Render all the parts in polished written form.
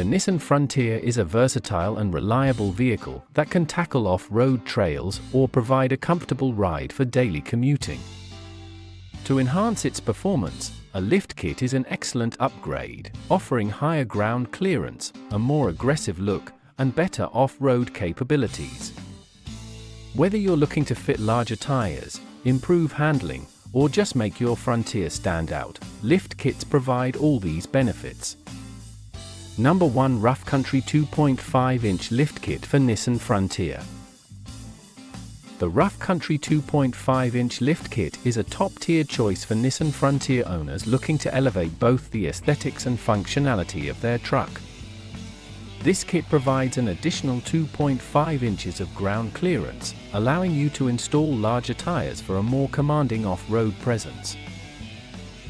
The Nissan Frontier is a versatile and reliable vehicle that can tackle off-road trails or provide a comfortable ride for daily commuting. To enhance its performance, a lift kit is an excellent upgrade, offering higher ground clearance, a more aggressive look, and better off-road capabilities. Whether you're looking to fit larger tires, improve handling, or just make your Frontier stand out, lift kits provide all these benefits. Number 1. Rough Country 2.5-inch Lift Kit for Nissan Frontier. The Rough Country 2.5-inch Lift Kit is a top-tier choice for Nissan Frontier owners looking to elevate both the aesthetics and functionality of their truck. This kit provides an additional 2.5 inches of ground clearance, allowing you to install larger tires for a more commanding off-road presence.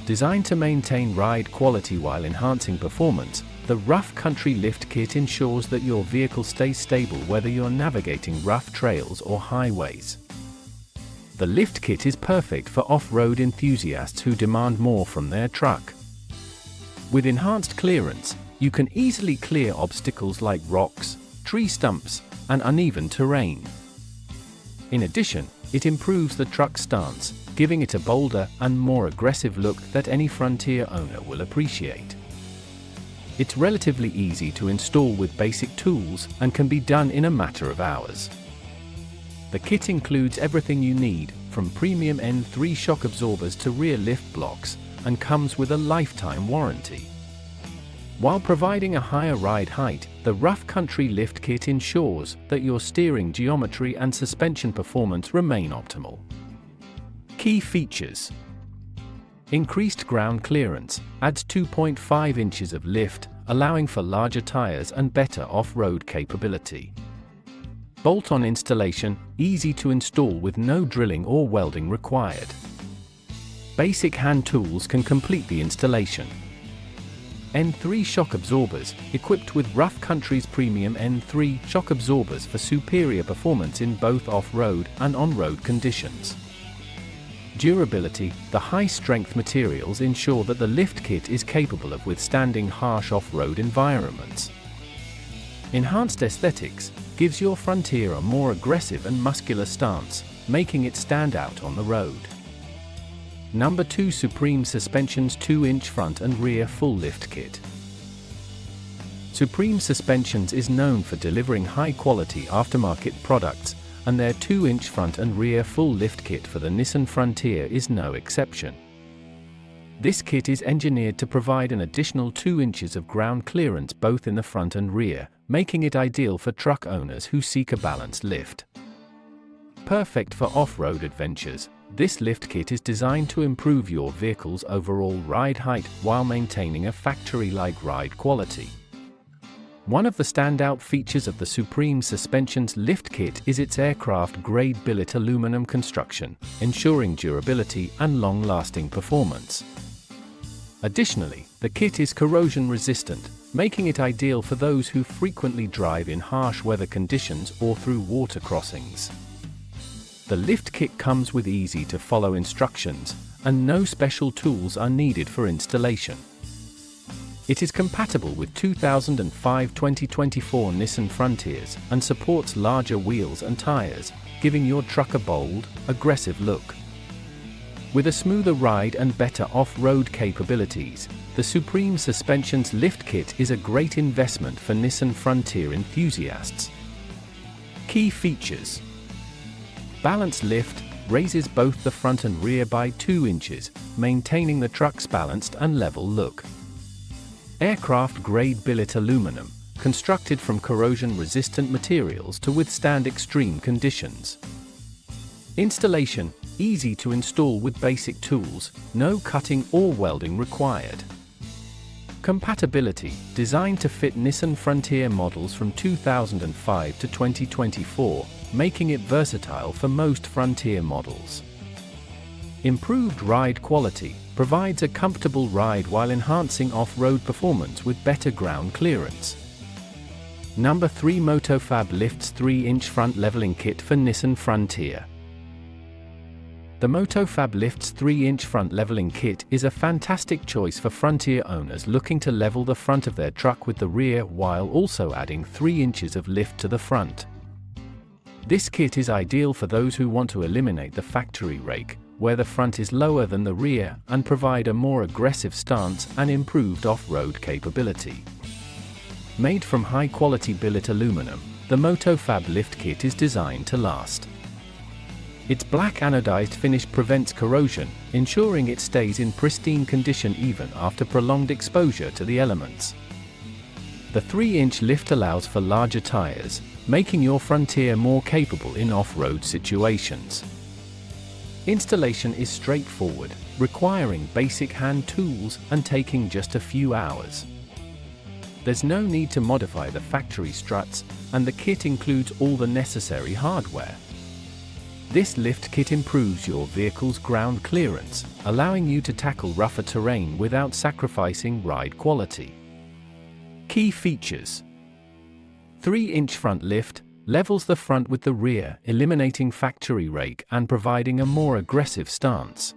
Designed to maintain ride quality while enhancing performance, the Rough Country Lift Kit ensures that your vehicle stays stable whether you're navigating rough trails or highways. The lift kit is perfect for off-road enthusiasts who demand more from their truck. With enhanced clearance, you can easily clear obstacles like rocks, tree stumps, and uneven terrain. In addition, it improves the truck's stance, giving it a bolder and more aggressive look that any Frontier owner will appreciate. It's relatively easy to install with basic tools and can be done in a matter of hours. The kit includes everything you need, from premium N3 shock absorbers to rear lift blocks, and comes with a lifetime warranty. While providing a higher ride height, the Rough Country Lift Kit ensures that your steering geometry and suspension performance remain optimal. Key features: increased ground clearance, adds 2.5 inches of lift, allowing for larger tires and better off-road capability. Bolt-on installation, easy to install with no drilling or welding required. Basic hand tools can complete the installation. N3 shock absorbers, equipped with Rough Country's premium N3 shock absorbers for superior performance in both off-road and on-road conditions. Durability, the high-strength materials ensure that the lift kit is capable of withstanding harsh off-road environments. Enhanced aesthetics, gives your Frontier a more aggressive and muscular stance, making it stand out on the road. Number 2. Supreme Suspension's 2-inch front and rear full lift kit. Supreme Suspensions is known for delivering high-quality aftermarket products, and their 2-inch front and rear full lift kit for the Nissan Frontier is no exception. This kit is engineered to provide an additional 2 inches of ground clearance both in the front and rear, making it ideal for truck owners who seek a balanced lift. Perfect for off-road adventures, this lift kit is designed to improve your vehicle's overall ride height while maintaining a factory-like ride quality. One of the standout features of the Supreme Suspensions lift kit is its aircraft-grade billet aluminum construction, ensuring durability and long-lasting performance. Additionally, the kit is corrosion-resistant, making it ideal for those who frequently drive in harsh weather conditions or through water crossings. The lift kit comes with easy-to-follow instructions, and no special tools are needed for installation. It is compatible with 2005-2024 Nissan Frontiers and supports larger wheels and tires, giving your truck a bold, aggressive look. With a smoother ride and better off-road capabilities, the Supreme Suspensions lift kit is a great investment for Nissan Frontier enthusiasts. Key features: balanced lift, raises both the front and rear by 2 inches, maintaining the truck's balanced and level look. Aircraft-grade billet aluminum, constructed from corrosion-resistant materials to withstand extreme conditions. Installation, easy to install with basic tools, no cutting or welding required. Compatibility, designed to fit Nissan Frontier models from 2005 to 2024, making it versatile for most Frontier models. Improved ride quality, provides a comfortable ride while enhancing off-road performance with better ground clearance. Number 3. Motofab Lift's 3-inch front leveling kit for Nissan Frontier. The MotoFab Lift's 3-inch front leveling kit is a fantastic choice for Frontier owners looking to level the front of their truck with the rear while also adding 3 inches of lift to the front. This kit is ideal for those who want to eliminate the factory rake, where the front is lower than the rear, and provide a more aggressive stance and improved off-road capability. Made from high-quality billet aluminum, the MotoFab Lift Kit is designed to last. Its black anodized finish prevents corrosion, ensuring it stays in pristine condition even after prolonged exposure to the elements. The 3-inch lift allows for larger tires, making your Frontier more capable in off-road situations. Installation is straightforward, requiring basic hand tools and taking just a few hours. There's no need to modify the factory struts, and the kit includes all the necessary hardware. This lift kit improves your vehicle's ground clearance, allowing you to tackle rougher terrain without sacrificing ride quality. Key features: 3-inch front lift, levels the front with the rear, eliminating factory rake and providing a more aggressive stance.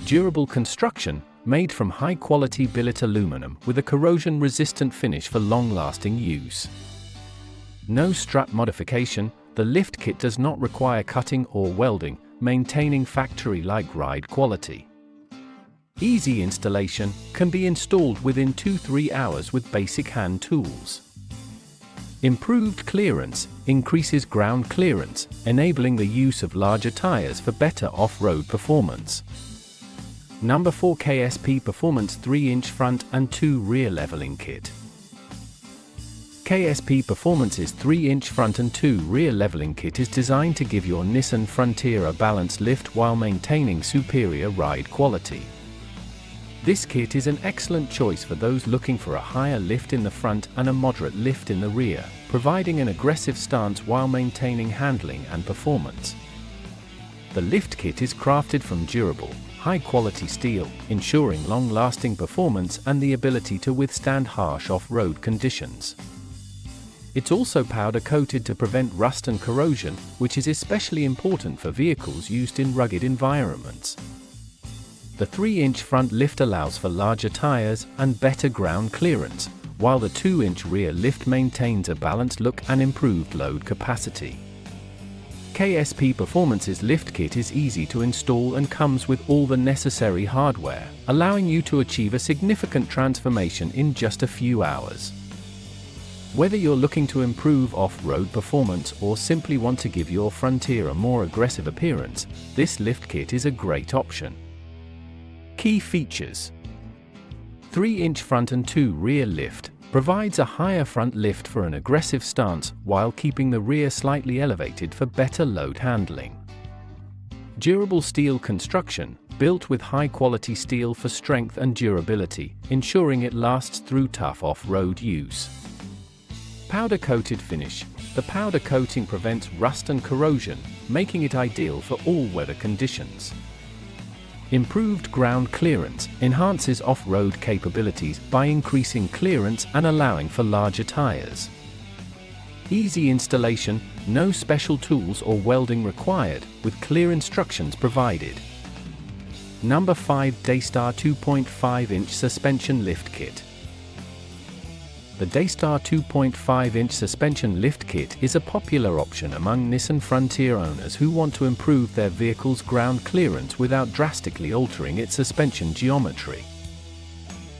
Durable construction, made from high-quality billet aluminum with a corrosion-resistant finish for long-lasting use. No strut modification, the lift kit does not require cutting or welding, maintaining factory-like ride quality. Easy installation, can be installed within 2–3 hours with basic hand tools. Improved clearance, increases ground clearance, enabling the use of larger tires for better off-road performance. Number 4 KSP Performance 3-inch front and 2 rear leveling kit. KSP Performance's 3-inch front and 2 rear leveling kit is designed to give your Nissan Frontier a balanced lift while maintaining superior ride quality. This kit is an excellent choice for those looking for a higher lift in the front and a moderate lift in the rear, providing an aggressive stance while maintaining handling and performance. The lift kit is crafted from durable, high-quality steel, ensuring long-lasting performance and the ability to withstand harsh off-road conditions. It's also powder-coated to prevent rust and corrosion, which is especially important for vehicles used in rugged environments. The 3-inch front lift allows for larger tires and better ground clearance, while the 2-inch rear lift maintains a balanced look and improved load capacity. KSP Performance's lift kit is easy to install and comes with all the necessary hardware, allowing you to achieve a significant transformation in just a few hours. Whether you're looking to improve off-road performance or simply want to give your Frontier a more aggressive appearance, this lift kit is a great option. Key features: 3-inch front and 2 rear lift, provides a higher front lift for an aggressive stance while keeping the rear slightly elevated for better load handling. Durable steel construction, built with high-quality steel for strength and durability, ensuring it lasts through tough off-road use. Powder-coated finish, the powder coating prevents rust and corrosion, making it ideal for all weather conditions. Improved ground clearance, enhances off-road capabilities by increasing clearance and allowing for larger tires. Easy installation, no special tools or welding required, with clear instructions provided. Number 5 Daystar 2.5-inch Suspension Lift Kit. The Daystar 2.5-inch suspension lift kit is a popular option among Nissan Frontier owners who want to improve their vehicle's ground clearance without drastically altering its suspension geometry.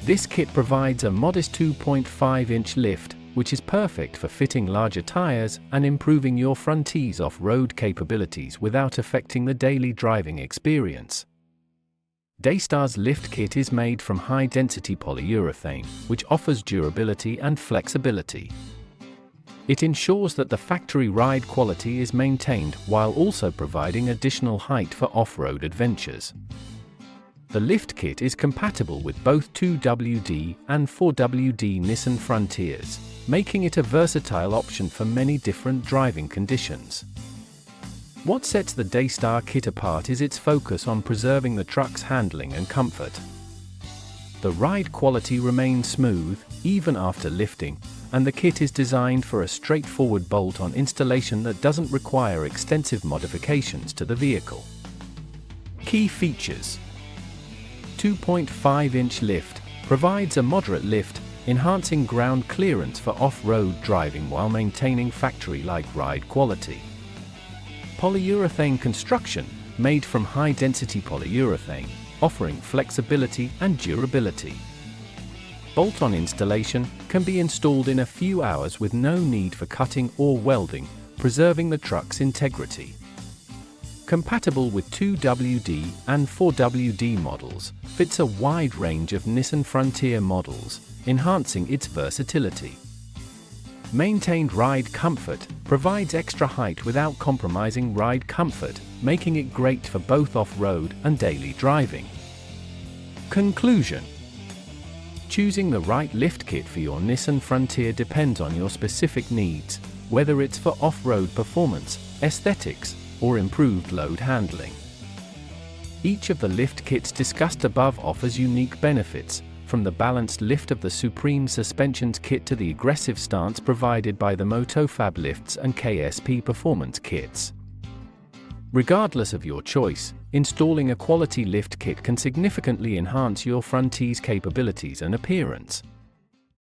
This kit provides a modest 2.5-inch lift, which is perfect for fitting larger tires and improving your Frontie's off-road capabilities without affecting the daily driving experience. Daystar's lift kit is made from high-density polyurethane, which offers durability and flexibility. It ensures that the factory ride quality is maintained while also providing additional height for off-road adventures. The lift kit is compatible with both 2WD and 4WD Nissan Frontiers, making it a versatile option for many different driving conditions. What sets the Daystar kit apart is its focus on preserving the truck's handling and comfort. The ride quality remains smooth, even after lifting, and the kit is designed for a straightforward bolt-on installation that doesn't require extensive modifications to the vehicle. Key features: 2.5-inch lift provides a moderate lift, enhancing ground clearance for off-road driving while maintaining factory-like ride quality. Polyurethane construction, made from high-density polyurethane, offering flexibility and durability. Bolt-on installation can be installed in a few hours with no need for cutting or welding, preserving the truck's integrity. Compatible with 2WD and 4WD models, fits a wide range of Nissan Frontier models, enhancing its versatility. Maintained ride comfort, provides extra height without compromising ride comfort, making it great for both off-road and daily driving. Conclusion: choosing the right lift kit for your Nissan Frontier depends on your specific needs, whether it's for off-road performance, aesthetics, or improved load handling. Each of the lift kits discussed above offers unique benefits, from the balanced lift of the Supreme Suspensions kit to the aggressive stance provided by the MotoFab lifts and KSP Performance kits. Regardless of your choice, installing a quality lift kit can significantly enhance your Frontie's capabilities and appearance.